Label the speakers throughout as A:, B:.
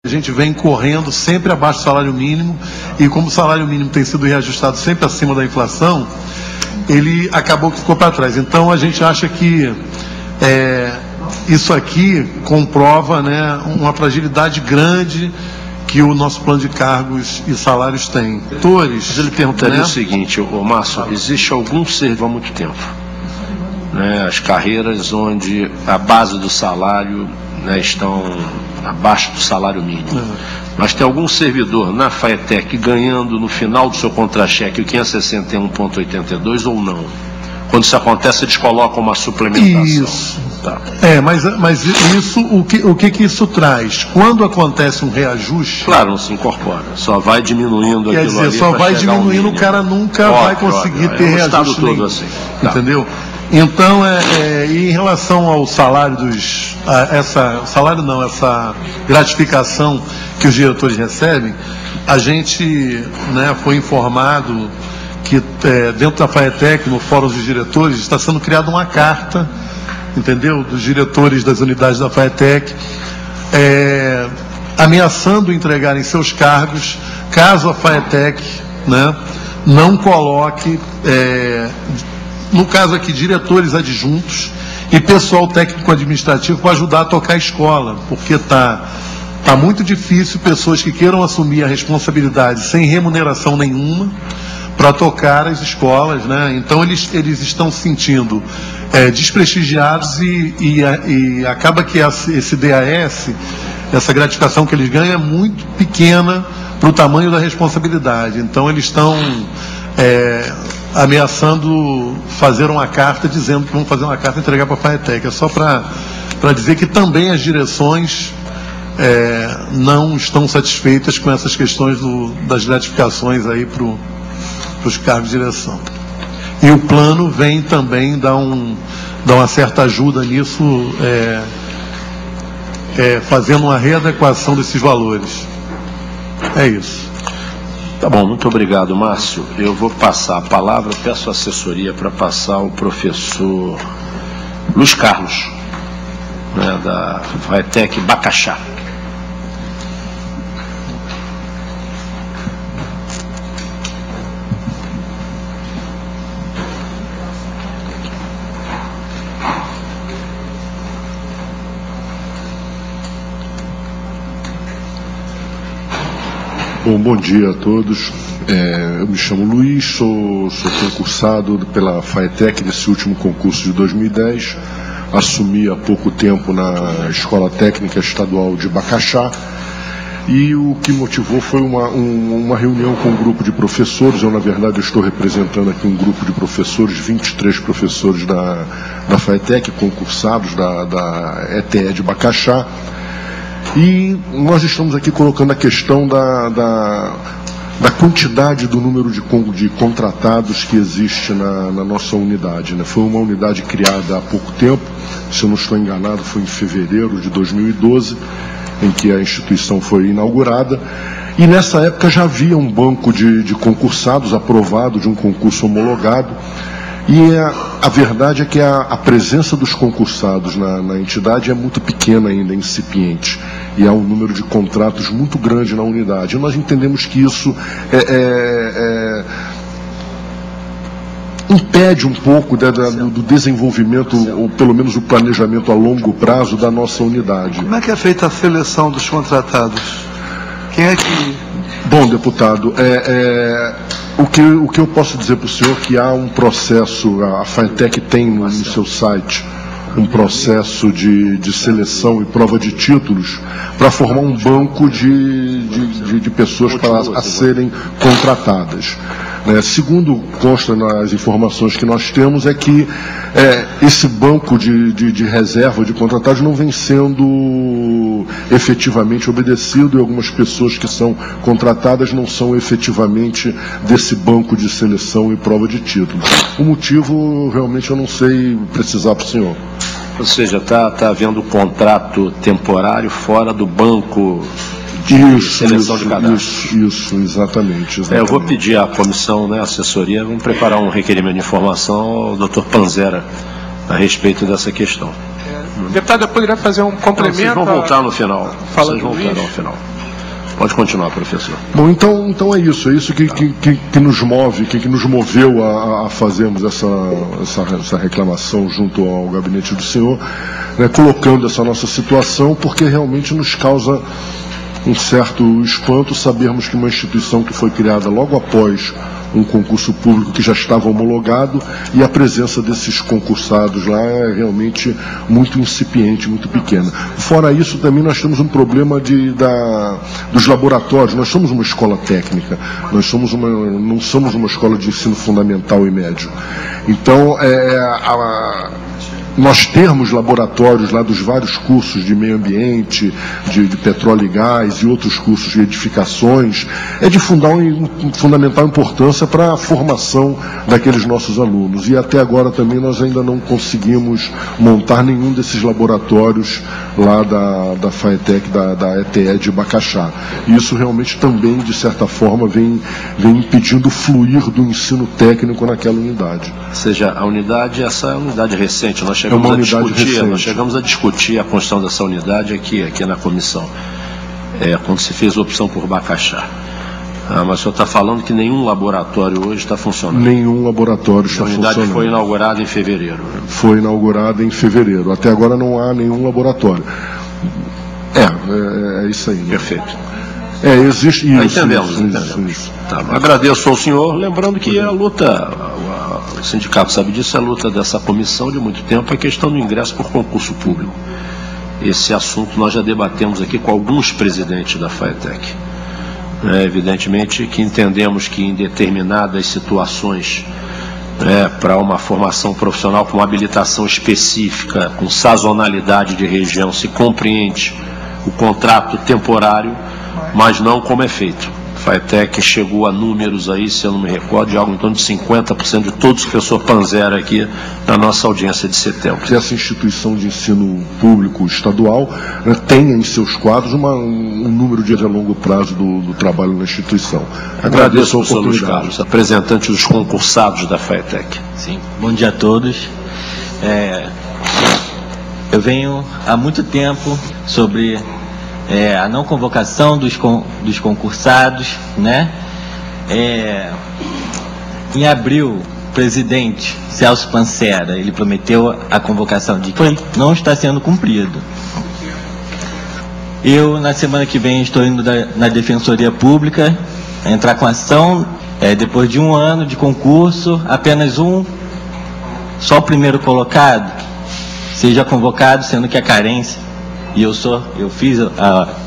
A: A gente vem correndo sempre abaixo do salário mínimo, e como o salário mínimo tem sido reajustado sempre acima da inflação, ele acabou que ficou para trás. Então a gente acha que isso aqui comprova, né, uma fragilidade grande que o nosso plano de cargos e salários tem.
B: Mas ele perguntaria, né, o seguinte, Márcio, existe algum serviço há muito tempo, né, as carreiras onde a base do salário, né, estão abaixo do salário mínimo. Mas tem algum servidor na FAETEC ganhando no final do seu contra-cheque o 561,82 ou não? Quando isso acontece, eles colocam uma suplementação.
A: Isso. Tá. Mas isso, o que isso traz? Quando acontece um reajuste...
B: Claro, não se incorpora. Só vai diminuindo
A: aquilo ali. Quer dizer, só vai diminuindo, o cara nunca vai conseguir ter reajuste nenhum. Assim. Tá. Entendeu? Então, e em relação ao salário essa gratificação que os diretores recebem, a gente, né, foi informado que dentro da FAETEC, no Fórum dos Diretores, está sendo criada uma carta, entendeu, dos diretores das unidades da FAETEC, ameaçando entregarem seus cargos caso a FAETEC, né, não coloque, no caso aqui, diretores adjuntos e pessoal técnico-administrativo para ajudar a tocar a escola, porque está muito difícil pessoas que queiram assumir a responsabilidade sem remuneração nenhuma para tocar as escolas, né? Então eles estão se sentindo desprestigiados e acaba que esse DAS, essa gratificação que eles ganham é muito pequena para o tamanho da responsabilidade. Então eles estão ameaçando fazer uma carta, dizendo que vão fazer uma carta e entregar para a FAETEC. É só para dizer que também as direções não estão satisfeitas com essas questões das gratificações aí para os cargos de direção. E o plano vem também dar uma certa ajuda nisso, fazendo uma readequação desses valores. É isso.
B: Tá bom, muito obrigado, Márcio. Eu vou passar a palavra, peço a assessoria para passar ao professor Luiz Carlos, né, da FAETEC Bacaxá.
C: Bom dia a todos. Eu me chamo Luiz, sou concursado pela FAETEC nesse último concurso de 2010. Assumi há pouco tempo na Escola Técnica Estadual de Bacaxá. E o que motivou foi uma reunião com um grupo de professores. Eu, na verdade, estou representando aqui um grupo de professores, 23 professores da FAETEC, concursados da ETE de Bacaxá. E nós estamos aqui colocando a questão da quantidade do número de contratados que existe na nossa unidade, né? Foi uma unidade criada há pouco tempo, se eu não estou enganado, foi em fevereiro de 2012, em que a instituição foi inaugurada. E nessa época já havia um banco de concursados aprovado, de um concurso homologado. E a verdade é que a presença dos concursados na entidade é muito pequena ainda, incipiente. E há um número de contratos muito grande na unidade. E nós entendemos que isso impede um pouco do desenvolvimento, ou pelo menos o planejamento a longo prazo da nossa unidade.
D: Como é que é feita a seleção dos contratados? Quem é que...
C: Bom, deputado, o que eu posso dizer para o senhor é que há um processo, a FAETEC tem no seu site um processo de seleção e prova de títulos para formar um banco de pessoas para serem contratadas. Segundo consta nas informações que nós temos, é que esse banco de reserva de contratados não vem sendo efetivamente obedecido, e algumas pessoas que são contratadas não são efetivamente desse banco de seleção e prova de títulos. O motivo, realmente, eu não sei precisar para o senhor.
B: Ou seja, está havendo contrato temporário fora do banco de seleção de cadastro.
C: Isso, exatamente.
B: Eu vou pedir à comissão, né, assessoria, vamos preparar um requerimento de informação ao Dr. Panzera a respeito dessa questão.
E: Deputado, eu poderia fazer um complemento?
B: Vocês vão voltar no final.
E: Vocês vão
B: voltar no final. Pode continuar, professor.
C: Bom, então é isso que nos move, que nos moveu a fazermos essa reclamação junto ao gabinete do senhor, né, colocando essa nossa situação, porque realmente nos causa um certo espanto sabermos que uma instituição que foi criada logo após um concurso público que já estava homologado, e a presença desses concursados lá é realmente muito incipiente, muito pequena. Fora isso, também nós temos um problema dos laboratórios. Nós somos uma escola técnica, não somos uma escola de ensino fundamental e médio. Então, nós termos laboratórios lá dos vários cursos de meio ambiente, de petróleo e gás e outros cursos de edificações, é de fundamental importância para a formação daqueles nossos alunos. E até agora também nós ainda não conseguimos montar nenhum desses laboratórios lá da FAETEC, da ETE de Bacaxá. E isso realmente também, de certa forma, vem impedindo o fluir do ensino técnico naquela unidade.
B: Ou seja, a unidade, essa é a unidade recente, nós chegamos a discutir a construção dessa unidade aqui na comissão, quando se fez a opção por Bacaxá. Mas o senhor está falando que nenhum laboratório hoje está funcionando?
C: Nenhum laboratório está funcionando.
B: A unidade foi inaugurada em fevereiro?
C: Foi inaugurada em fevereiro. Até agora não há nenhum laboratório. É isso aí. Né?
B: Perfeito.
C: Existe isso.
B: Entendemos. Tá, agradeço ao senhor, lembrando que a luta, o sindicato sabe disso, a luta dessa comissão de muito tempo é a questão do ingresso por concurso público. Esse assunto nós já debatemos aqui com alguns presidentes da FAETEC. Evidentemente que entendemos que em determinadas situações, para uma formação profissional com uma habilitação específica, com sazonalidade de região, se compreende o contrato temporário, mas não como é feito. A FAETEC chegou a números aí, se eu não me recordo, de algo em torno de 50% de todos que o professor Panzera aqui na nossa audiência de setembro.
C: Que essa instituição de ensino público estadual tenha em seus quadros um número de longo prazo do trabalho na instituição.
B: Agradeço ao professor Luiz Carlos, representante dos concursados da FAETEC.
E: Sim, bom dia a todos. Eu venho há muito tempo sobre a não convocação dos concursados, né? Em abril, o presidente Celso Pancera, ele prometeu a convocação de que não está sendo cumprido. Eu, na semana que vem, estou indo na Defensoria Pública entrar com ação, depois de um ano de concurso, apenas só o primeiro colocado seja convocado, sendo que a carência. E eu fiz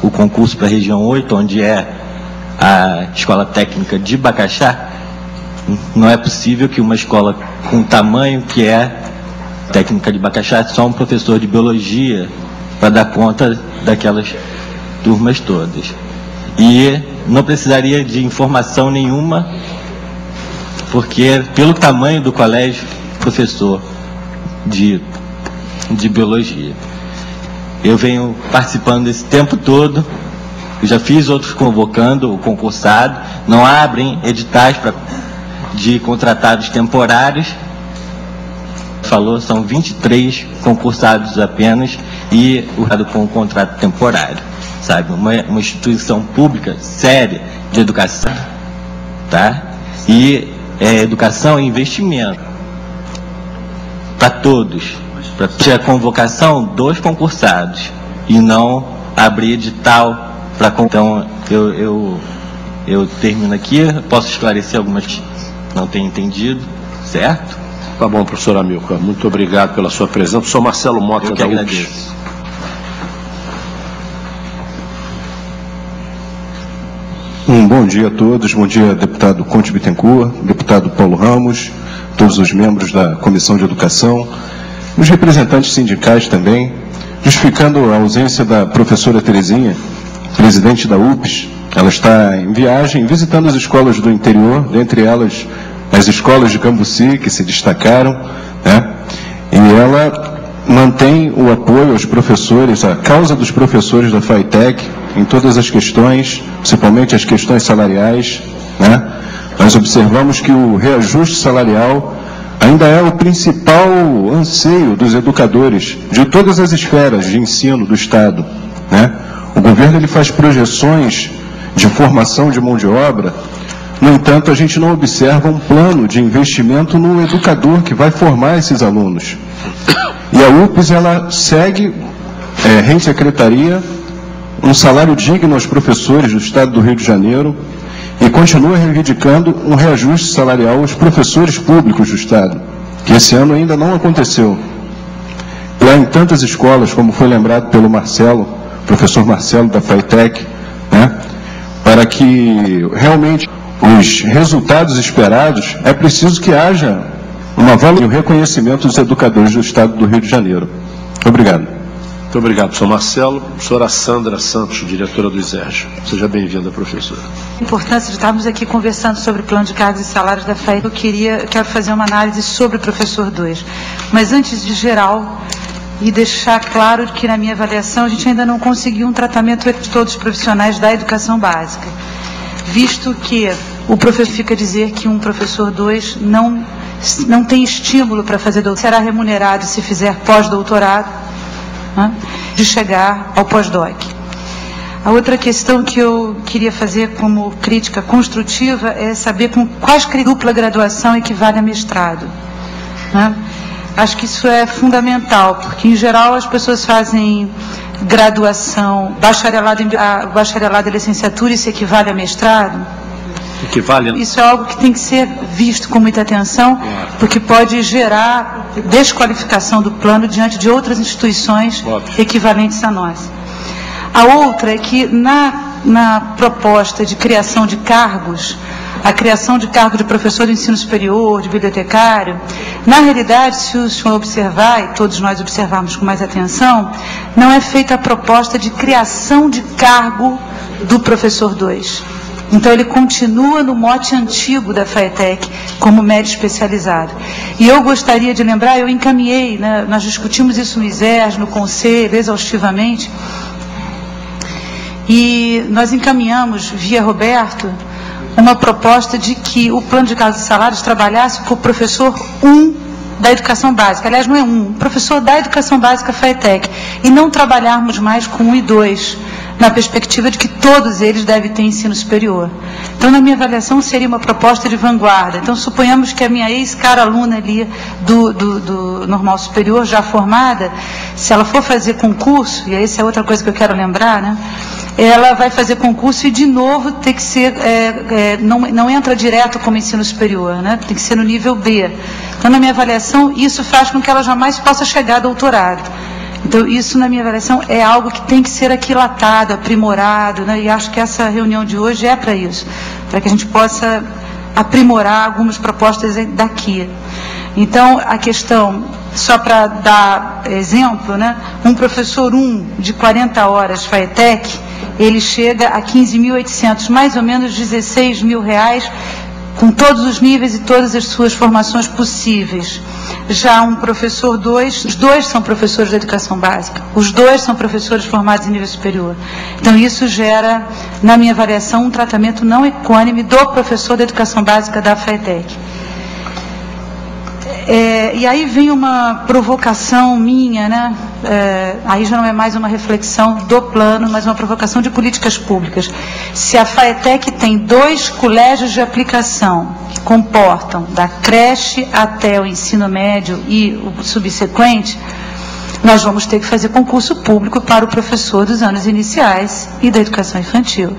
E: o concurso para a região 8, onde é a Escola Técnica de Bacaxá. Não é possível que uma escola com o tamanho que é Técnica de Bacaxá, só um professor de biologia para dar conta daquelas turmas todas. E não precisaria de informação nenhuma, porque pelo tamanho do colégio, professor de biologia. Eu venho participando desse tempo todo, eu já fiz outros convocando o concursado, não abrem editais de contratados temporários. São 23 concursados apenas e o resto com contrato temporário, sabe? Uma instituição pública séria de educação, tá? E educação e investimento para todos. Para ter a convocação dos concursados e não abrir edital para. Então, eu termino aqui, posso esclarecer algumas que não tenho entendido, certo?
B: Tá bom, professor Amilcar, muito obrigado pela sua presença. Professor Marcelo Mota,
E: eu que agradeço.
F: Bom dia a todos, bom dia deputado Conte Bittencourt, deputado Paulo Ramos, todos os membros da Comissão de Educação, os representantes sindicais também, justificando a ausência da professora Terezinha, presidente da UPS. Ela está em viagem, visitando as escolas do interior, dentre elas as escolas de Cambuci, que se destacaram, né? E ela mantém o apoio aos professores, a causa dos professores da FAETEC, em todas as questões, principalmente as questões salariais, né? Nós observamos que o reajuste salarial ainda é o principal anseio dos educadores de todas as esferas de ensino do Estado, né? O governo ele faz projeções de formação de mão de obra. No entanto, a gente não observa um plano de investimento no educador que vai formar esses alunos. E a UPES, ela segue, rende secretaria, um salário digno aos professores do Estado do Rio de Janeiro e continua reivindicando um reajuste salarial aos professores públicos do Estado, que esse ano ainda não aconteceu. Lá em tantas escolas, como foi lembrado pelo Marcelo, professor Marcelo da FATEC, né, para que realmente os resultados esperados, é preciso que haja uma valorização e o reconhecimento dos educadores do Estado do Rio de Janeiro. Obrigado.
B: Muito obrigado, professor Marcelo. Professora Sandra Santos, diretora do ISERJ. Seja bem-vinda, professora.
G: A importância de estarmos aqui conversando sobre o plano de cargos e salários da FATEC, eu quero fazer uma análise sobre o professor 2. Mas antes de geral, e deixar claro que na minha avaliação a gente ainda não conseguiu um tratamento de todos os profissionais da educação básica, visto que o professor fica a dizer que um professor 2 não tem estímulo para fazer doutorado, será remunerado se fizer pós-doutorado, né, de chegar ao pós-doc. A outra questão que eu queria fazer como crítica construtiva é saber com quais dupla graduação equivale a mestrado, né? Acho que isso é fundamental, porque em geral as pessoas fazem graduação, bacharelado e licenciatura, isso equivale a mestrado.
B: Equivale.
G: Isso é algo que tem que ser visto com muita atenção, porque pode gerar desqualificação do plano diante de outras instituições equivalentes a nós. A outra é que na proposta de criação de cargos, a criação de cargo de professor de ensino superior, de bibliotecário, na realidade, se o senhor observar, e todos nós observarmos com mais atenção, não é feita a proposta de criação de cargo do professor 2. Então, ele continua no mote antigo da FATEC, como médio especializado. E eu gostaria de lembrar, eu encaminhei, né, nós discutimos isso no ISERJ, no Conselho, exaustivamente, e nós encaminhamos, via Roberto, uma proposta de que o plano de cargos e salários trabalhasse com o professor 1 da educação básica. Aliás, não é professor da educação básica FATEC, e não trabalharmos mais com 1 e 2, na perspectiva de que todos eles devem ter ensino superior. Então, na minha avaliação, seria uma proposta de vanguarda. Então, suponhamos que a minha ex-cara aluna ali do normal superior, já formada, se ela for fazer concurso, e essa é outra coisa que eu quero lembrar, né? Ela vai fazer concurso e, de novo, tem que ser, não entra direto como ensino superior, né? Tem que ser no nível B. Então, na minha avaliação, isso faz com que ela jamais possa chegar a doutorado. Então, isso, na minha avaliação, é algo que tem que ser aquilatado, aprimorado, né? E acho que essa reunião de hoje é para isso, para que a gente possa aprimorar algumas propostas daqui. Então, a questão, só para dar exemplo, né? Um professor 1 de 40 horas FATEC, ele chega a 15.800, mais ou menos 16 mil reais, com todos os níveis e todas as suas formações possíveis. Já um professor 2, os dois são professores de educação básica, os dois são professores formados em nível superior. Então, isso gera, na minha avaliação, um tratamento não equânime do professor de educação básica da FATEC. E aí vem uma provocação minha, né? Aí já não é mais uma reflexão do plano, mas uma provocação de políticas públicas. Se a FATEC tem 2 colégios de aplicação que comportam da creche até o ensino médio e o subsequente, nós vamos ter que fazer concurso público para o professor dos anos iniciais e da educação infantil.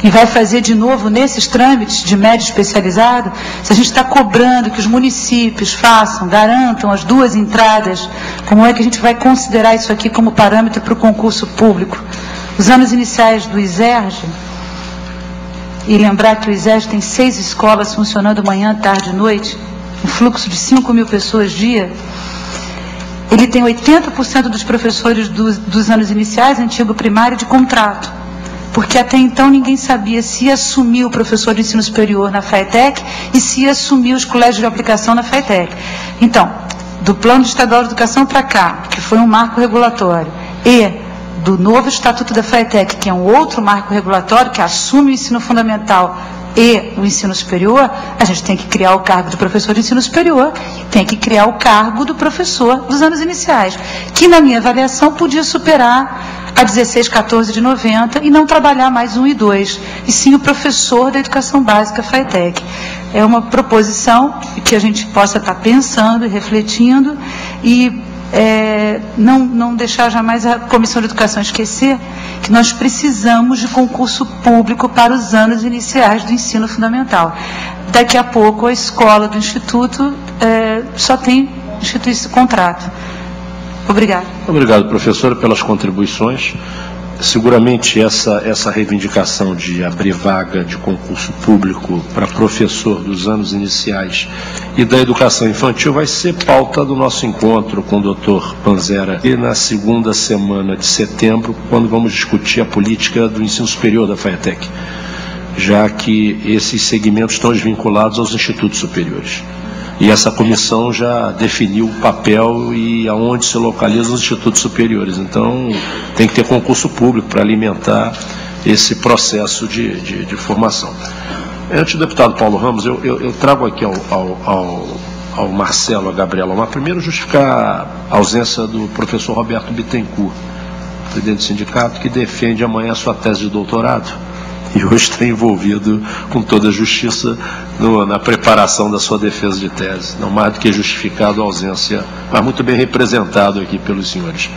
G: E vai fazer de novo nesses trâmites de médio especializado, se a gente está cobrando que os municípios façam, garantam as 2 entradas, como é que a gente vai considerar isso aqui como parâmetro para o concurso público? Os anos iniciais do ISERJ, e lembrar que o ISERJ tem 6 escolas funcionando manhã, tarde e noite, um fluxo de 5.000 pessoas dia, ele tem 80% dos professores dos anos iniciais, antigo primário, de contrato. Porque até então ninguém sabia se ia assumir o professor de ensino superior na FATEC e se ia assumir os colégios de aplicação na FATEC. Então, do Plano Estadual de Educação para cá, que foi um marco regulatório, e do novo Estatuto da FATEC, que é um outro marco regulatório, que assume o ensino fundamental e o ensino superior, a gente tem que criar o cargo do professor de ensino superior, tem que criar o cargo do professor dos anos iniciais, que na minha avaliação podia superar a 16,14 de 90 e não trabalhar mais 1 e 2, e sim o professor da educação básica FATEC. É uma proposição que a gente possa estar pensando e refletindo e não deixar jamais a Comissão de Educação esquecer que nós precisamos de concurso público para os anos iniciais do ensino fundamental. Daqui a pouco a escola do Instituto só tem instituído esse contrato. Obrigada.
B: Obrigado, professora, pelas contribuições. Seguramente essa reivindicação de abrir vaga de concurso público para professor dos anos iniciais e da educação infantil vai ser pauta do nosso encontro com o Dr. Panzera e na segunda semana de setembro, quando vamos discutir a política do ensino superior da FATEC, já que esses segmentos estão vinculados aos institutos superiores. E essa comissão já definiu o papel e aonde se localizam os institutos superiores. Então, tem que ter concurso público para alimentar esse processo de formação. Antes do deputado Paulo Ramos, eu trago aqui ao Marcelo, a Gabriela, mas primeiro justificar a ausência do professor Roberto Bittencourt, presidente do sindicato, que defende amanhã a sua tese de doutorado. E hoje está envolvido com toda a justiça na preparação da sua defesa de tese. Não mais do que justificado a ausência, mas muito bem representado aqui pelos senhores.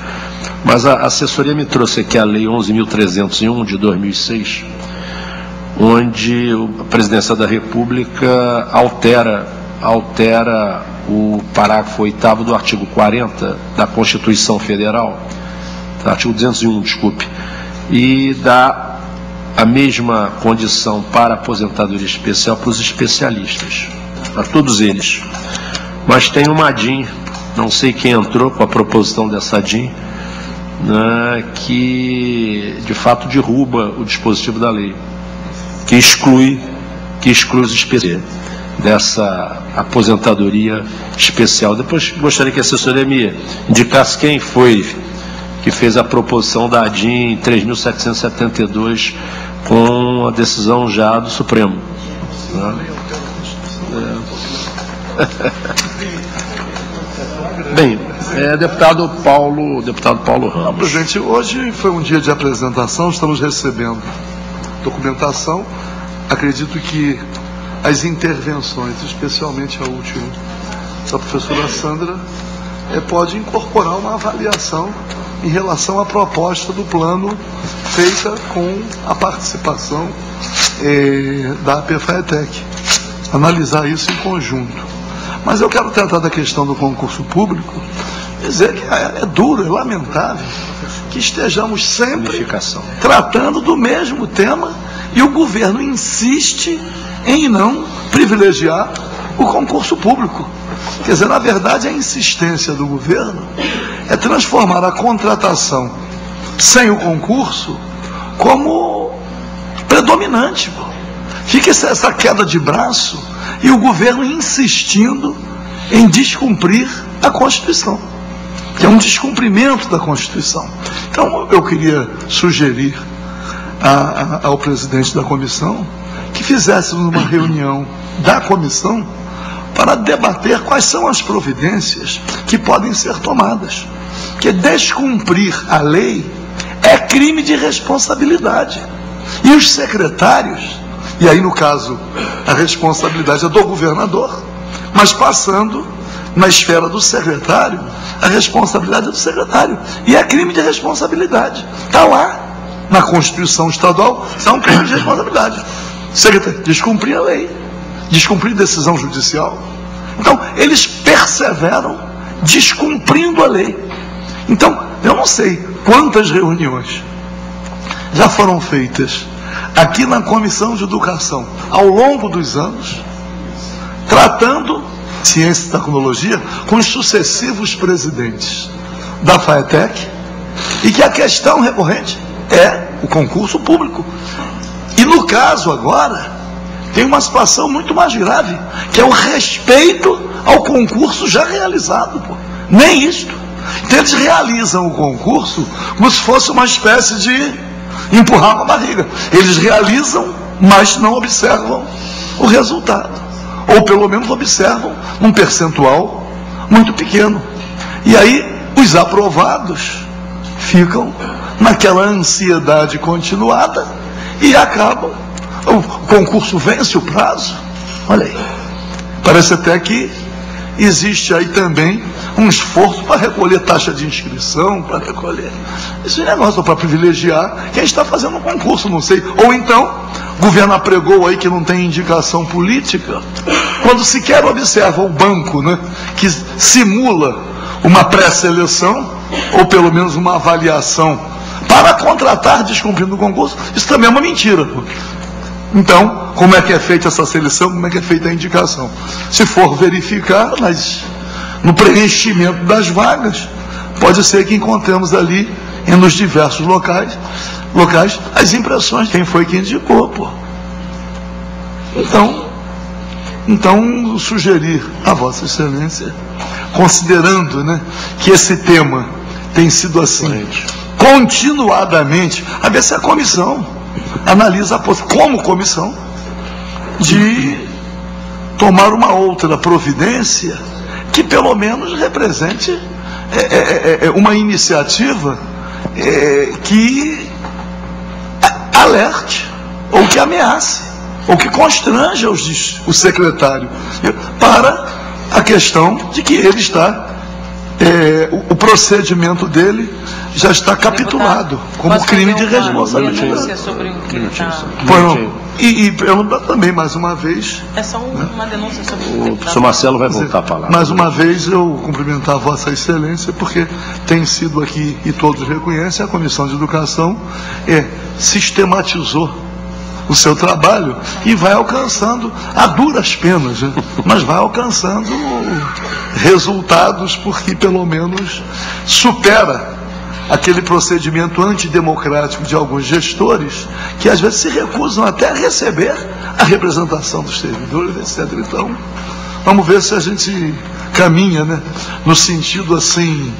B: Mas a assessoria me trouxe aqui a Lei 11.301 de 2006, onde a Presidência da República altera o parágrafo 8º do artigo 40 da Constituição Federal, artigo 201, desculpe, e dá a mesma condição para aposentadoria especial para os especialistas, para todos eles. Mas tem uma DIN, não sei quem entrou com a proposição dessa DIN, né, que de fato derruba o dispositivo da lei, que exclui os especialistas dessa aposentadoria especial. Depois gostaria que a assessoria me indicasse quem foi que fez a proposição da DIN 3.772 com a decisão já do Supremo. Bem, deputado Paulo Ramos.
D: Presidente, hoje foi um dia de apresentação, estamos recebendo documentação. Acredito que as intervenções, especialmente a última da professora Sandra, pode incorporar uma avaliação em relação à proposta do plano feita com a participação da APFATEC. Analisar isso em conjunto. Mas eu quero tratar da questão do concurso público, dizer que é duro, é lamentável que estejamos sempre tratando do mesmo tema e o governo insiste em não privilegiar o concurso público. Quer dizer, na verdade, a insistência do governo é transformar a contratação sem o concurso como predominante. Fica essa queda de braço e o governo insistindo em descumprir a Constituição, que é um descumprimento da Constituição. Então, eu queria sugerir ao presidente da comissão que fizéssemos uma reunião da comissão para debater quais são as providências que podem ser tomadas. Porque descumprir a lei é crime de responsabilidade. E os secretários, e aí no caso a responsabilidade é do governador, mas passando na esfera do secretário, a responsabilidade é do secretário. E é crime de responsabilidade. Está lá na Constituição Estadual, é um crime de responsabilidade. Secretário, descumprir a lei, descumprir decisão judicial. Então, eles perseveram descumprindo a lei. Então, eu não sei quantas reuniões já foram feitas aqui na Comissão de Educação ao longo dos anos, tratando ciência e tecnologia com os sucessivos presidentes da FATEC, e que a questão recorrente é o concurso público. E no caso agora, tem uma situação muito mais grave, que é o respeito ao concurso já realizado. Nem isto. Então eles realizam o concurso como se fosse uma espécie de empurrar uma barriga. Eles realizam, mas não observam o resultado. Ou pelo menos observam um percentual muito pequeno. E aí os aprovados ficam naquela ansiedade continuada e acabam. O concurso vence o prazo. Olha aí. Parece até que existe aí também um esforço para recolher taxa de inscrição, para recolher. Isso é negócio para privilegiar quem está fazendo o concurso, não sei. Ou então, o governo apregou aí que não tem indicação política, quando sequer observa o banco, né, que simula uma pré-seleção, ou pelo menos uma avaliação, para contratar descumprindo o concurso. Isso também é uma mentira. Então, como é que é feita essa seleção, como é que é feita a indicação? Se for verificar, no preenchimento das vagas, pode ser que encontremos ali, nos diversos locais, as impressões de quem foi que indicou, pô. Então, sugerir a Vossa Excelência, considerando, né, que esse tema tem sido assim, continuadamente, a ver se a comissão analisa como comissão, de tomar uma outra providência que pelo menos represente uma iniciativa que alerte, ou que ameace, ou que constranja o secretário para a questão de que ele está, o procedimento dele já está capitulado como crime de responsabilidade. E perguntar também, mais uma vez...
H: É só uma denúncia sobre o
B: deputado. O professor Marcelo vai voltar a palavra.
D: Mais uma vez, eu cumprimentar a Vossa Excelência, porque tem sido aqui, e todos reconhecem, a Comissão de Educação sistematizou o seu trabalho e vai alcançando, a duras penas, né? Mas vai alcançando resultados, porque pelo menos supera aquele procedimento antidemocrático de alguns gestores, que às vezes se recusam até a receber a representação dos servidores, etc. Então, vamos ver se a gente caminha, né, no sentido assim,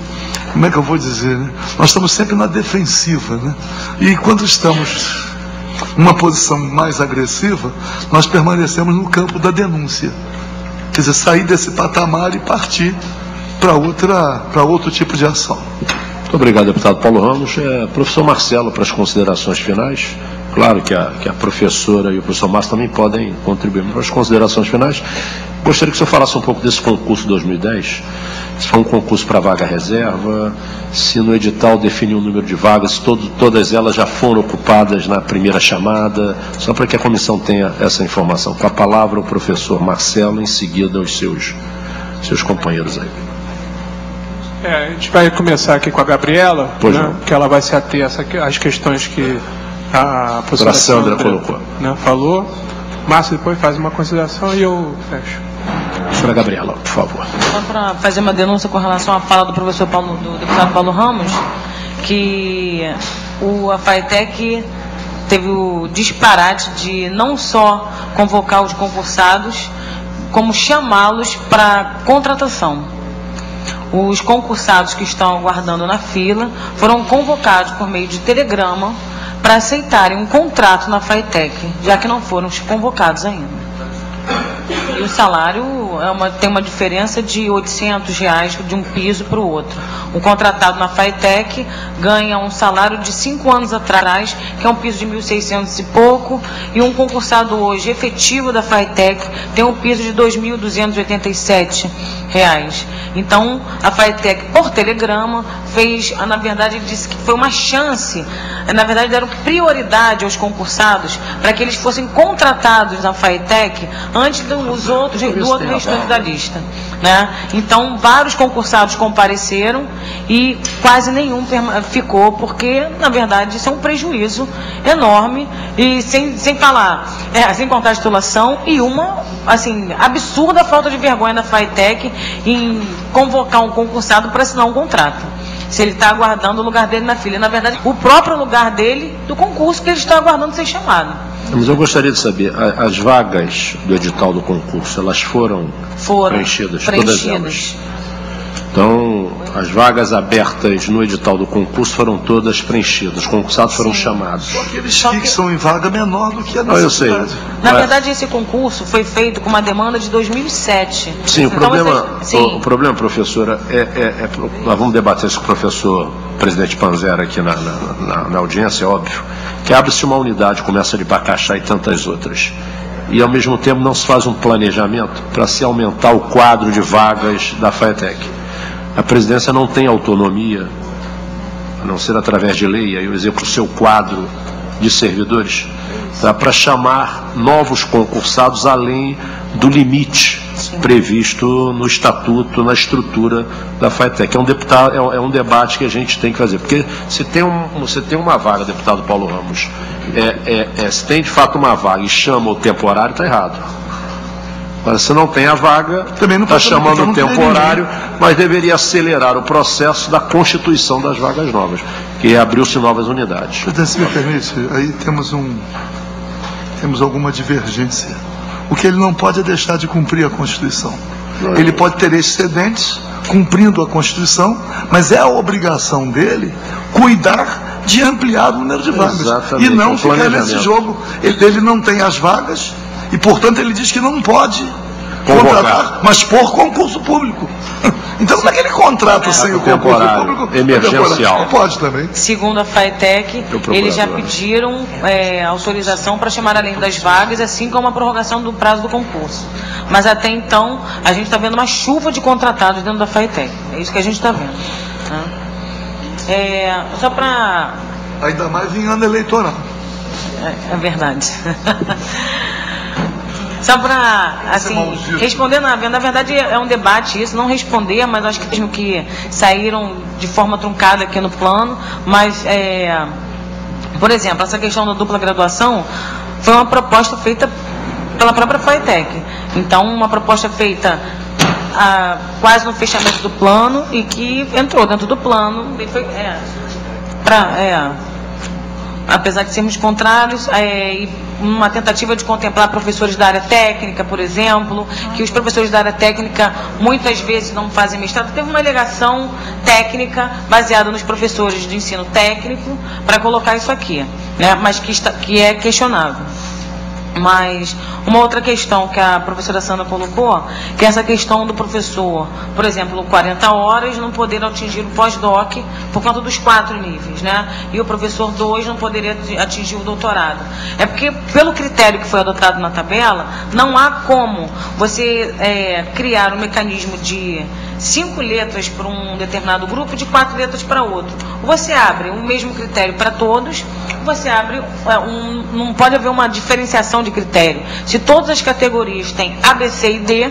D: como é que eu vou dizer, né? Nós estamos sempre na defensiva, né? E quando estamos numa posição mais agressiva, nós permanecemos no campo da denúncia. Quer dizer, sair desse patamar e partir para outro tipo de ação.
B: Muito obrigado, deputado Paulo Ramos. Professor Marcelo, para as considerações finais. Claro que a professora e o professor Márcio também podem contribuir para as considerações finais. Gostaria que o senhor falasse um pouco desse concurso 2010. Se foi um concurso para vaga reserva, se no edital definiu o número de vagas, se todas elas já foram ocupadas na primeira chamada, só para que a comissão tenha essa informação. Com a palavra o professor Marcelo, em seguida os seus companheiros aí.
I: A gente vai começar aqui com a Gabriela, né, que ela vai se ater às questões que a professora Sandra colocou, né, falou. Márcio depois faz uma consideração e eu fecho.
B: Professora Gabriela, por favor.
H: Só para fazer uma denúncia com relação à fala do do deputado Paulo Ramos, que a FATEC teve o disparate de não só convocar os concursados, como chamá-los para contratação. Os concursados que estão aguardando na fila foram convocados por meio de telegrama para aceitarem um contrato na FATEC, já que não foram convocados ainda. E o salário tem uma diferença de R$800 de um piso para o outro. Um contratado na FATEC ganha um salário de 5 anos atrás, que é um piso de 1.600 e pouco, e um concursado hoje efetivo da FATEC tem um piso de R$2.287. Então, a FATEC, por telegrama, fez, na verdade, disse que foi uma chance, na verdade, deram prioridade aos concursados para que eles fossem contratados na FATEC antes do outro restante da lista, né? Então, vários concursados compareceram e quase nenhum ficou, porque, na verdade, isso é um prejuízo enorme, e sem contar a titulação e uma, assim, absurda falta de vergonha da FATEC em convocar um concursado para assinar um contrato, se ele está aguardando o lugar dele na fila. Na verdade, o próprio lugar dele do concurso que ele está aguardando ser chamado.
B: Mas eu gostaria de saber, as vagas do edital do concurso, elas foram preenchidas? Todas elas? Então, as vagas abertas no edital do concurso foram todas preenchidas, os concursados foram chamados.
D: Só aqueles que são em vaga menor do que a necessidade.
B: Eu sei.
H: Na verdade, esse concurso foi feito com uma demanda de 2007.
B: Sim, então, o problema, professora, nós vamos debater isso com o professor presidente Panzera aqui na audiência, é óbvio, que abre-se uma unidade como essa de Bacaxá e tantas outras. E, ao mesmo tempo, não se faz um planejamento para se aumentar o quadro de vagas da FATEC. A presidência não tem autonomia, a não ser através de lei, aí eu exemplo o seu quadro de servidores, para chamar novos concursados além do limite previsto no estatuto, na estrutura da FATEC. É um debate que a gente tem que fazer, porque se tem uma vaga, deputado Paulo Ramos, se tem de fato uma vaga e chama o temporário, está errado. Agora, se não tem a vaga, está chamando o temporário, mas deveria acelerar o processo da constituição das vagas novas, que abriu-se novas unidades.
D: Se me permite, aí temos alguma divergência. O que ele não pode é deixar de cumprir a Constituição. Ele pode ter excedentes cumprindo a Constituição, mas é a obrigação dele cuidar de ampliar o número de vagas. Exatamente, e não ficar nesse jogo. Ele não tem as vagas e, portanto, ele diz que não pode contratar, mas por concurso público. Então, como é que ele contrata sem o concurso público?
B: Emergencial.
D: Pode também.
H: Segundo a FATEC, eles já pediram autorização para chamar além das vagas, assim como a prorrogação do prazo do concurso. Mas até então, a gente está vendo uma chuva de contratados dentro da FATEC. É isso que a gente está vendo. Né? Só para...
D: Ainda mais em ano eleitoral.
H: É verdade. Só para, assim, responder, na verdade é um debate isso, não responder, mas acho que mesmo que saíram de forma truncada aqui no plano, mas, por exemplo, essa questão da dupla graduação foi uma proposta feita pela própria FATEC. Então, uma proposta feita quase no fechamento do plano e que entrou dentro do plano e foi, apesar de sermos contrários, uma tentativa de contemplar professores da área técnica, por exemplo, que os professores da área técnica muitas vezes não fazem mestrado. Teve uma alegação técnica baseada nos professores de ensino técnico para colocar isso aqui, né? Mas que é questionável. Mas uma outra questão que a professora Sandra colocou, que é essa questão do professor, por exemplo, 40 horas não poder atingir o pós-doc por conta dos 4 níveis, né? E o professor 2 não poderia atingir o doutorado. É porque, pelo critério que foi adotado na tabela, não há como você criar um mecanismo de 5 letras para um determinado grupo, de 4 letras para outro. Você abre o mesmo critério para todos, você abre não pode haver uma diferenciação de critério. Se todas as categorias têm A, B, C e D,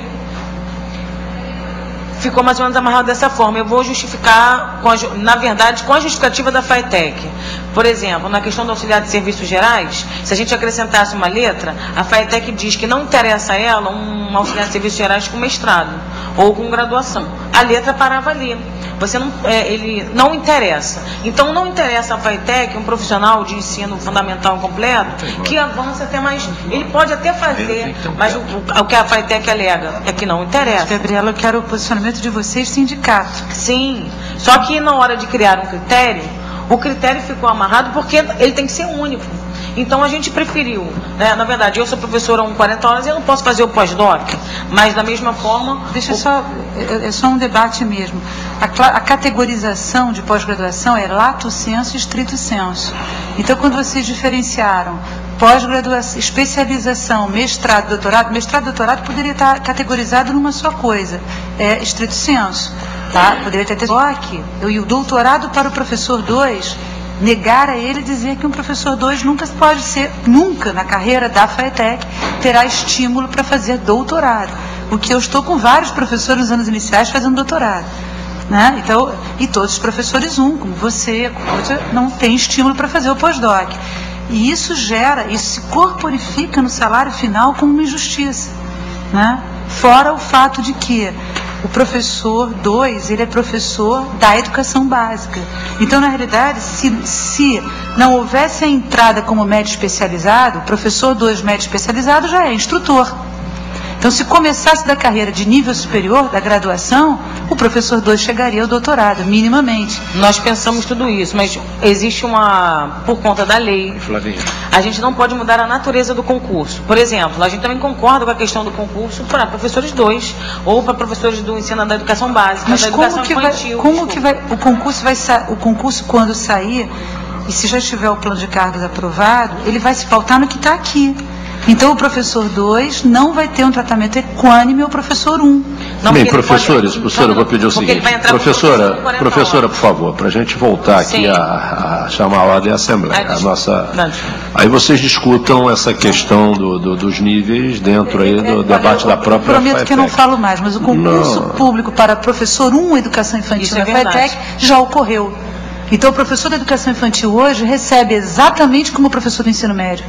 H: ficou mais ou menos amarrado dessa forma. Eu vou justificar, na verdade, com a justificativa da FATEC. Por exemplo, na questão do auxiliar de serviços gerais, se a gente acrescentasse uma letra, a FATEC diz que não interessa a ela um auxiliar de serviços gerais com mestrado ou com graduação. A letra parava ali. Ele não interessa. Então, não interessa a FATEC, um profissional de ensino fundamental completo, que avance até mais. Ele pode até fazer, mas o que a FATEC alega é que não interessa.
G: Gabriela, eu quero o posicionamento de vocês, sindicato.
H: Sim, só que na hora de criar um critério, o critério ficou amarrado porque ele tem que ser único. Então, a gente preferiu, né? Na verdade, eu sou professora há 40 horas e eu não posso fazer o pós-doc, mas da mesma forma...
G: Deixa é só um debate mesmo. A categorização de pós-graduação é lato sensu e estrito sensu. Então, quando vocês diferenciaram pós-graduação, especialização, mestrado, doutorado poderia estar categorizado numa só coisa, estrito sensu, tá? Poderia ter doc, e o doutorado para o professor 2, negar a ele dizer que um professor 2 nunca na carreira da FATEC terá estímulo para fazer doutorado, porque eu estou com vários professores nos anos iniciais fazendo doutorado, né? Então, e todos os professores como você não tem estímulo para fazer o pós-doc. E isso se corporifica no salário final como uma injustiça, né? Fora o fato de que o professor 2, ele é professor da educação básica. Então, na realidade, se não houvesse a entrada como médio especializado, o professor 2 médio especializado já é instrutor. Então, se começasse da carreira de nível superior, da graduação, o professor 2 chegaria ao doutorado, minimamente.
H: Nós pensamos tudo isso, mas existe por conta da lei,
B: Flavinha,
H: a gente não pode mudar a natureza do concurso. Por exemplo, a gente também concorda com a questão do concurso para professores 2 ou para professores do ensino da educação básica,
G: mas
H: da educação infantil.
G: O concurso quando sair, e se já tiver o plano de cargos aprovado, ele vai se pautar no que está aqui. Então, o professor 2 não vai ter um tratamento equânime ao professor 1.
B: Bem, professores, professora, eu vou pedir o seguinte. Professora, por favor, para a gente voltar aqui a chamar a ordem da Assembleia. Aí vocês discutam essa questão dos níveis dentro aí do debate da própria
G: FATEC. Prometo que eu não falo mais, mas o concurso público para professor 1 Educação Infantil na FATEC já ocorreu. Então, o professor da Educação Infantil hoje recebe exatamente como o professor do ensino médio.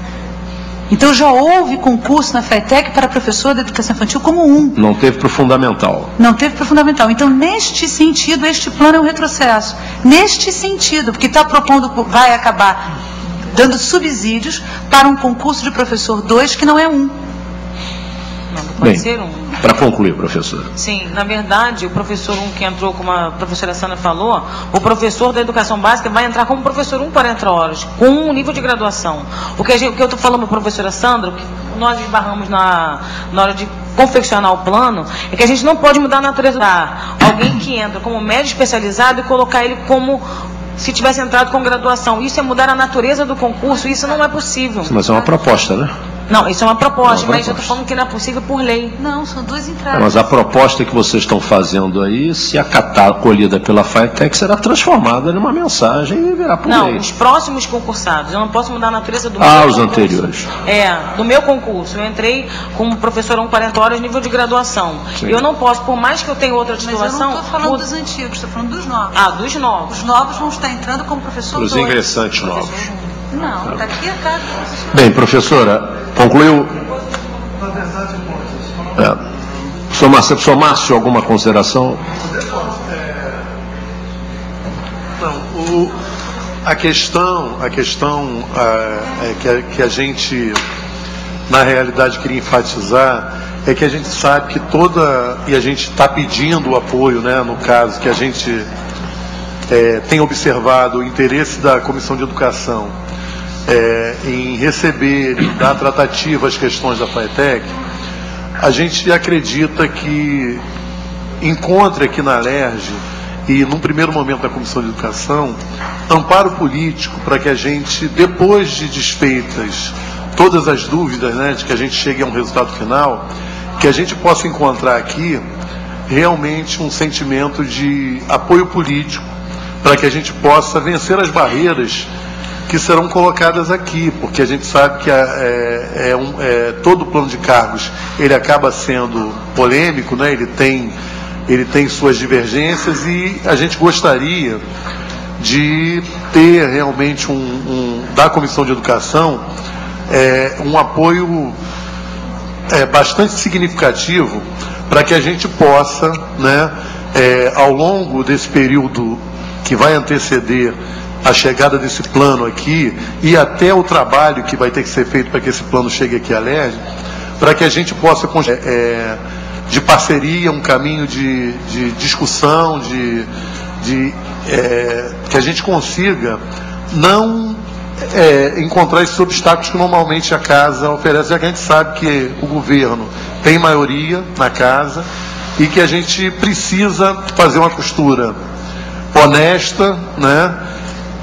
G: Então já houve concurso na FATEC para professor da educação infantil como 1.
B: Não teve para o fundamental.
G: Não teve para o fundamental. Então, neste sentido, este plano é um retrocesso. Neste sentido, porque está propondo, vai acabar dando subsídios para um concurso de professor 2 que não é 1.
H: Não pode ser 1.
B: Para concluir, professora.
H: Sim, na verdade, o professor 1 que entrou, como a professora Sandra falou, o professor da educação básica vai entrar como professor 1 40 horas, com um nível de graduação. O que eu estou falando para a professora Sandra, que nós esbarramos na hora de confeccionar o plano, é que a gente não pode mudar a natureza alguém que entra como médico especializado e colocar ele como se tivesse entrado com graduação. Isso é mudar a natureza do concurso, isso não é possível.
B: Mas é uma proposta, né?
H: Não, isso é uma proposta, mas eu estou falando que não é possível por lei.
G: Não, são 2 entradas.
B: Mas a proposta que vocês estão fazendo aí, se acolhida pela FATEC, será transformada numa mensagem e virá por lei.
H: Não, os próximos concursados, eu não posso mudar a natureza do
B: meu concurso.
H: Os
B: anteriores.
H: Do meu concurso. Eu entrei como professor 1 40 horas, nível de graduação. Sim. Eu não posso, por mais que eu tenha outra titulação...
G: Mas eu não estou falando dos antigos, estou falando dos novos.
H: Dos novos.
G: Os novos vão estar entrando como professor 2.
B: Os ingressantes novos.
G: Não, está aqui a carta do professor.
B: Bem, professora, concluiu... Professor Márcio, alguma consideração?
A: Não, a questão que a gente, na realidade, queria enfatizar é que a gente sabe que e a gente está pedindo o apoio, né, no caso, que a gente tem observado o interesse da Comissão de Educação em receber e dar tratativa às questões da FATEC. A gente acredita que encontre aqui na ALERJ e, num primeiro momento da Comissão de Educação, amparo político para que a gente, depois de desfeitas todas as dúvidas, né, de que a gente chegue a um resultado final, que a gente possa encontrar aqui realmente um sentimento de apoio político para que a gente possa vencer as barreiras que serão colocadas aqui, porque a gente sabe que todo o plano de cargos ele acaba sendo polêmico, né? Ele tem suas divergências e a gente gostaria de ter realmente da Comissão de Educação um apoio bastante significativo para que a gente possa, né, ao longo desse período que vai anteceder a chegada desse plano aqui e até o trabalho que vai ter que ser feito para que esse plano chegue aqui à ALERJ, para que a gente possa, de parceria, um caminho de discussão, que a gente consiga não encontrar esses obstáculos que normalmente a casa oferece, já que a gente sabe que o governo tem maioria na casa e que a gente precisa fazer uma costura honesta, né,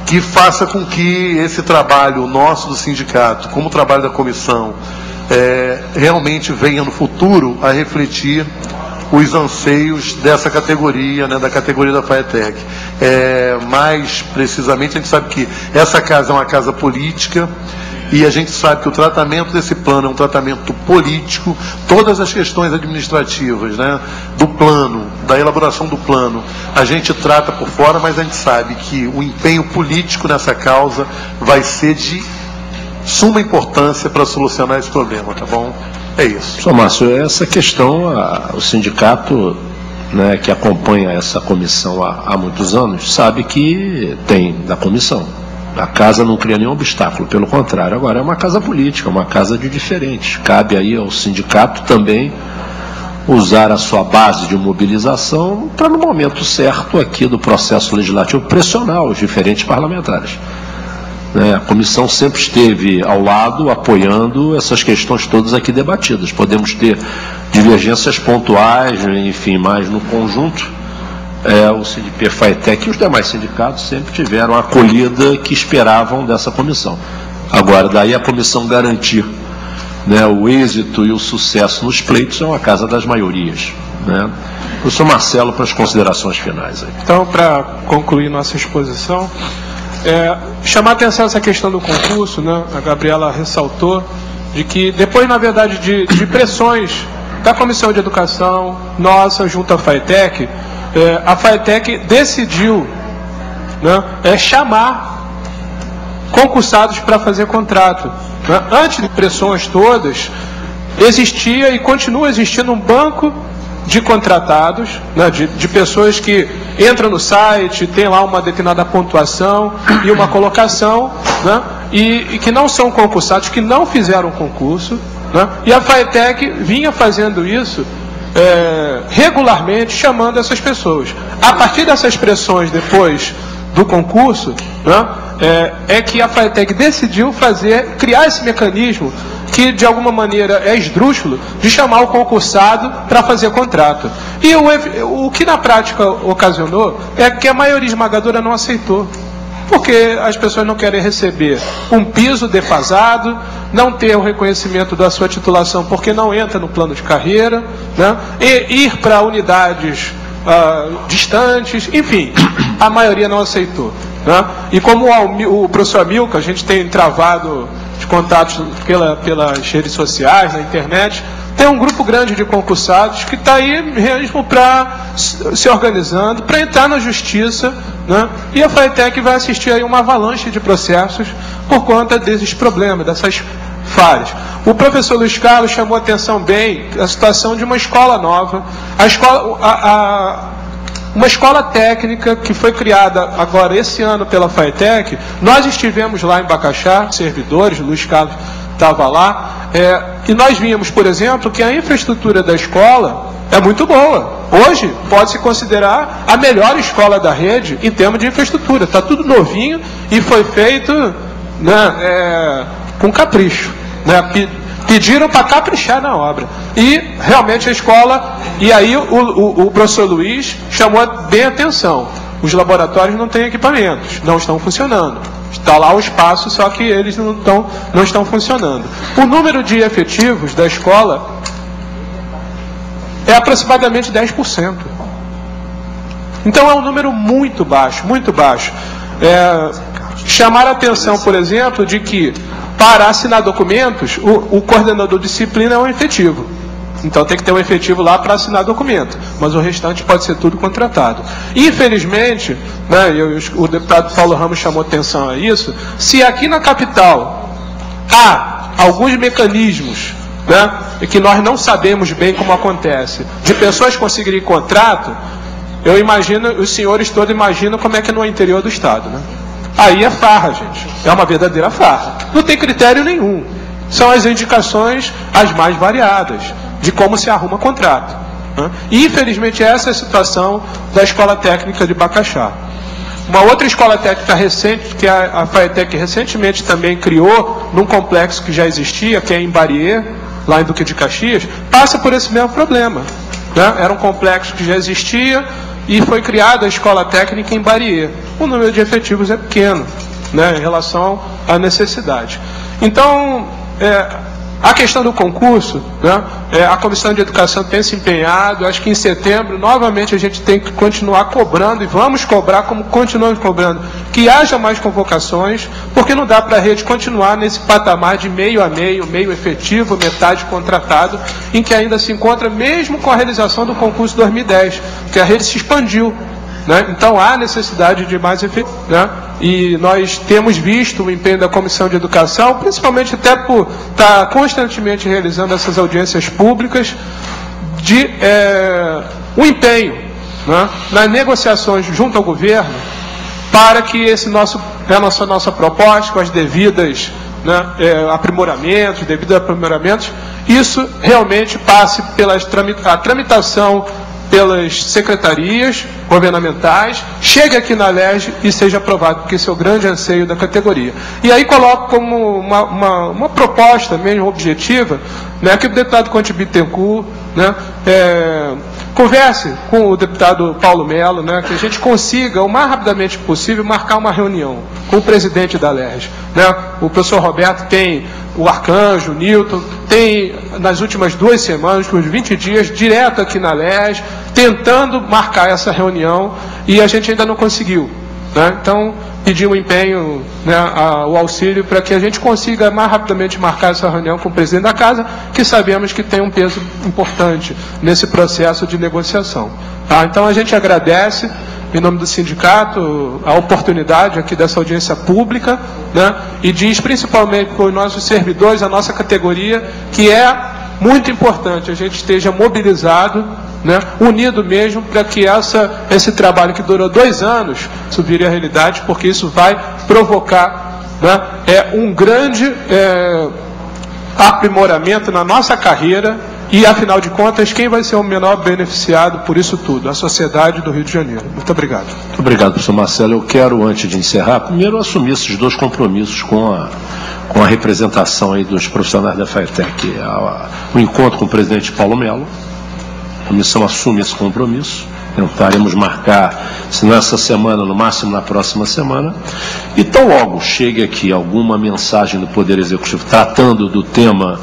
A: que faça com que esse trabalho nosso do sindicato, como o trabalho da comissão, realmente venha no futuro a refletir os anseios dessa categoria, né, da categoria da FATEC. Mais precisamente, a gente sabe que essa casa é uma casa política e a gente sabe que o tratamento desse plano é um tratamento político. Todas as questões administrativas, né, do plano, da elaboração do plano, a gente trata por fora, mas a gente sabe que o empenho político nessa causa vai ser de suma importância para solucionar esse problema, tá bom? É isso.
B: Sr. Márcio, essa questão, o sindicato, né, que acompanha essa comissão há muitos anos, sabe que tem da comissão. A casa não cria nenhum obstáculo, pelo contrário. Agora é uma casa política, uma casa de diferentes. Cabe aí ao sindicato também usar a sua base de mobilização para, no momento certo aqui do processo legislativo, pressionar os diferentes parlamentares. A comissão sempre esteve ao lado, apoiando essas questões todas aqui debatidas. Podemos ter divergências pontuais, enfim, mas no conjunto, o CNP, FAETEC e os demais sindicatos sempre tiveram a acolhida que esperavam dessa comissão. Agora, daí a comissão garantir o êxito e o sucesso nos pleitos é uma casa das maiorias. Professor Marcelo, para as considerações finais. Aí.
I: Então, para concluir nossa exposição, chamar a atenção essa questão do concurso, a Gabriela ressaltou, de que depois, na verdade, de pressões da Comissão de Educação, nossa, junto à FAETEC, a FAETEC decidiu chamar concursados para fazer contrato. Antes de pressões todas, existia e continua existindo um banco de contratados, de pessoas que entram no site, tem lá uma determinada pontuação e uma colocação, e que não são concursados, que não fizeram concurso, e a FAETEC vinha fazendo isso regularmente, chamando essas pessoas. A partir dessas pressões depois do concurso, é que a FAETEC decidiu criar esse mecanismo que de alguma maneira é esdrúxulo, de chamar o concursado para fazer contrato. E o que na prática ocasionou é que a maioria esmagadora não aceitou, porque as pessoas não querem receber um piso defasado, não ter o reconhecimento da sua titulação porque não entra no plano de carreira, e ir para unidades distantes, enfim, a maioria não aceitou. E como o professor Amilcar, a gente tem travado de contatos pelas redes sociais, na internet, tem um grupo grande de concursados que está aí mesmo se organizando para entrar na justiça, e a FAETEC vai assistir aí uma avalanche de processos por conta desses problemas, dessas falhas. O professor Luiz Carlos chamou a atenção bem a situação de uma escola nova, uma escola técnica que foi criada agora esse ano pela FAETEC. Nós estivemos lá em Bacaxá, servidores, Luiz Carlos estava lá, e nós vimos, por exemplo, que a infraestrutura da escola é muito boa. Hoje pode-se considerar a melhor escola da rede em termos de infraestrutura. Está tudo novinho e foi feito com capricho. Pediram para caprichar na obra. E realmente a escola, e aí o professor Luiz chamou bem a atenção. Os laboratórios não têm equipamentos, não estão funcionando. Está lá o espaço, só que eles não estão funcionando. O número de efetivos da escola é aproximadamente 10%. Então é um número muito baixo, muito baixo. Chamar a atenção, por exemplo, de que para assinar documentos, o coordenador de disciplina é um efetivo. Então tem que ter um efetivo lá para assinar documento, mas o restante pode ser tudo contratado. Infelizmente, o deputado Paulo Ramos chamou atenção a isso, se aqui na capital há alguns mecanismos que nós não sabemos bem como acontece, de pessoas conseguirem contrato, eu imagino, os senhores todos imaginam como é que é no interior do estado, Aí é farra, gente. É uma verdadeira farra. Não tem critério nenhum. São as indicações as mais variadas de como se arruma contrato. E, infelizmente, essa é a situação da Escola Técnica de Bacaxá. Uma outra escola técnica recente, que a FAETEC recentemente também criou, num complexo que já existia, que é em Barier, lá em Duque de Caxias, passa por esse mesmo problema. Era um complexo que já existia, e foi criada a escola técnica em Barier. O número de efetivos é pequeno, em relação à necessidade. Então, a questão do concurso, a Comissão de Educação tem se empenhado. Acho que em setembro, novamente, a gente tem que continuar cobrando, e vamos cobrar como continuamos cobrando, que haja mais convocações, porque não dá para a rede continuar nesse patamar de meio a meio, meio efetivo, metade contratado, em que ainda se encontra, mesmo com a realização do concurso 2010, que a rede se expandiu. Então há necessidade de mais efetivo. E nós temos visto o empenho da Comissão de Educação, principalmente até por estar constantemente realizando essas audiências públicas, de um empenho nas negociações junto ao governo, para que essa nossa proposta, com as devidas aprimoramentos, isso realmente passe pela tramitação pelas secretarias governamentais, chegue aqui na LERJ e seja aprovado, porque esse é o grande anseio da categoria. E aí coloco como uma proposta mesmo objetiva, né, que o deputado Conte Bittencourt, né, converse com o deputado Paulo Melo, né, que a gente consiga, o mais rapidamente possível, marcar uma reunião com o presidente da LERJ. Né? O professor Roberto tem o Arcanjo, o Newton, tem nas últimas 2 semanas, uns 20 dias, direto aqui na LERJ, tentando marcar essa reunião, e a gente ainda não conseguiu. Né? Então, pedir um empenho, né, o auxílio para que a gente consiga mais rapidamente marcar essa reunião com o presidente da casa, que sabemos que tem um peso importante nesse processo de negociação. Tá? Então a gente agradece, em nome do sindicato, a oportunidade aqui dessa audiência pública, né, e diz principalmente para os nossos servidores, a nossa categoria, que é muito importante a gente esteja mobilizado, né, unido mesmo, para que esse trabalho que durou 2 anos se vire a realidade, porque isso vai provocar, né, um grande aprimoramento na nossa carreira, e afinal de contas, quem vai ser o menor beneficiado por isso tudo? A sociedade do Rio de Janeiro. Muito obrigado.
B: Muito obrigado, professor Marcelo. Eu quero, antes de encerrar, primeiro assumir esses 2 compromissos com a representação aí dos profissionais da FATEC. O encontro com o presidente Paulo Melo. A comissão assume esse compromisso. Tentaremos marcar, se não essa semana, no máximo na próxima semana. E tão logo chegue aqui alguma mensagem do Poder Executivo tratando do tema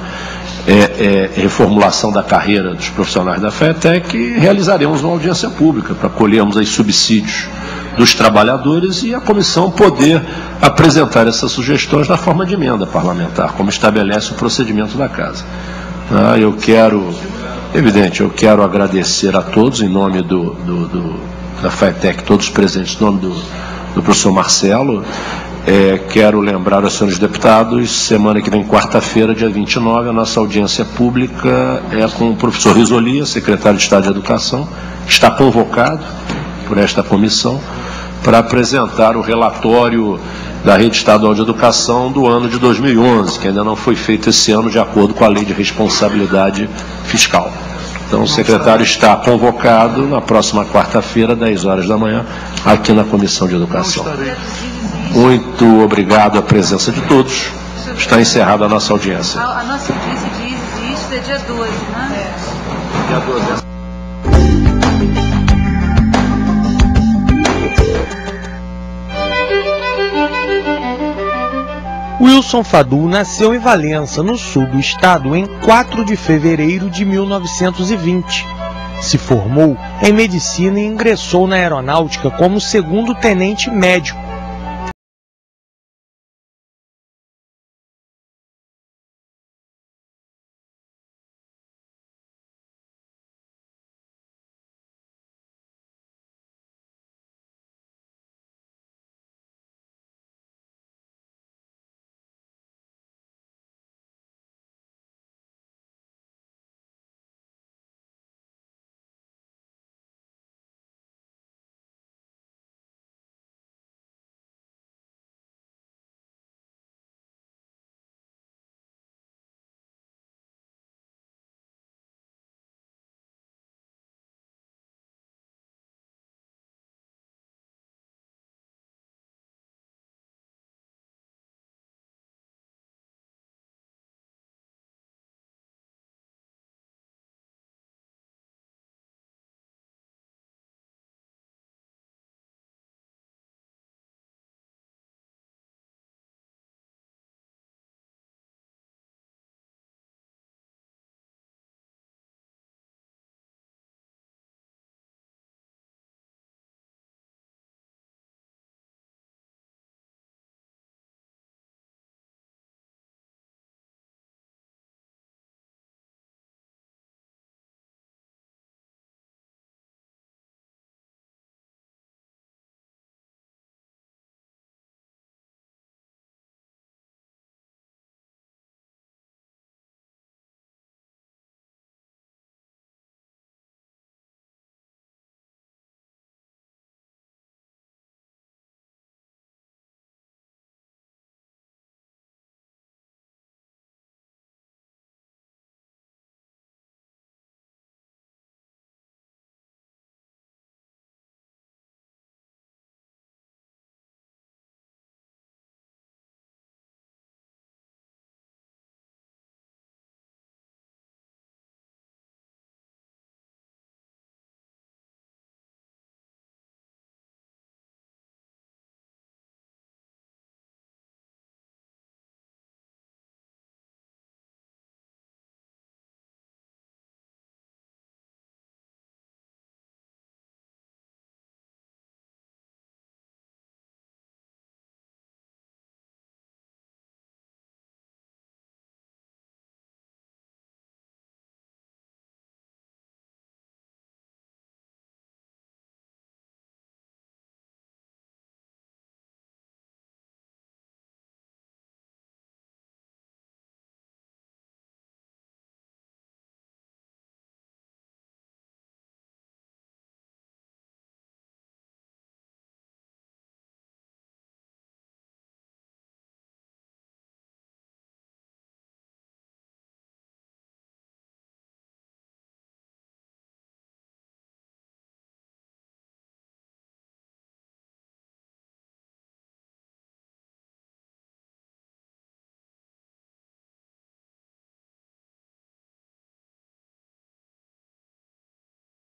B: reformulação da carreira dos profissionais da FATEC, realizaremos uma audiência pública para colhermos aí subsídios dos trabalhadores e a comissão poder apresentar essas sugestões na forma de emenda parlamentar, como estabelece o procedimento da casa. Eu quero agradecer a todos, em nome da FATEC, todos os presentes, em nome do professor Marcelo. Quero lembrar aos senhores deputados, semana que vem, quarta-feira, dia 29, a nossa audiência pública é com o professor Risolia, secretário de Estado de Educação, que está convocado por esta comissão para apresentar o relatório da Rede Estadual de Educação do ano de 2011, que ainda não foi feito esse ano de acordo com a Lei de Responsabilidade Fiscal. Então, o secretário está convocado na próxima quarta-feira, 10 horas da manhã, aqui na Comissão de Educação. Muito obrigado à presença de todos. Está encerrada a nossa audiência.
G: A nossa audiência de dia 12, né?
B: Dia 12.
J: Wilson Fadul nasceu em Valença, no sul do estado, em 4 de fevereiro de 1920. Se formou em medicina e ingressou na aeronáutica como segundo tenente médico.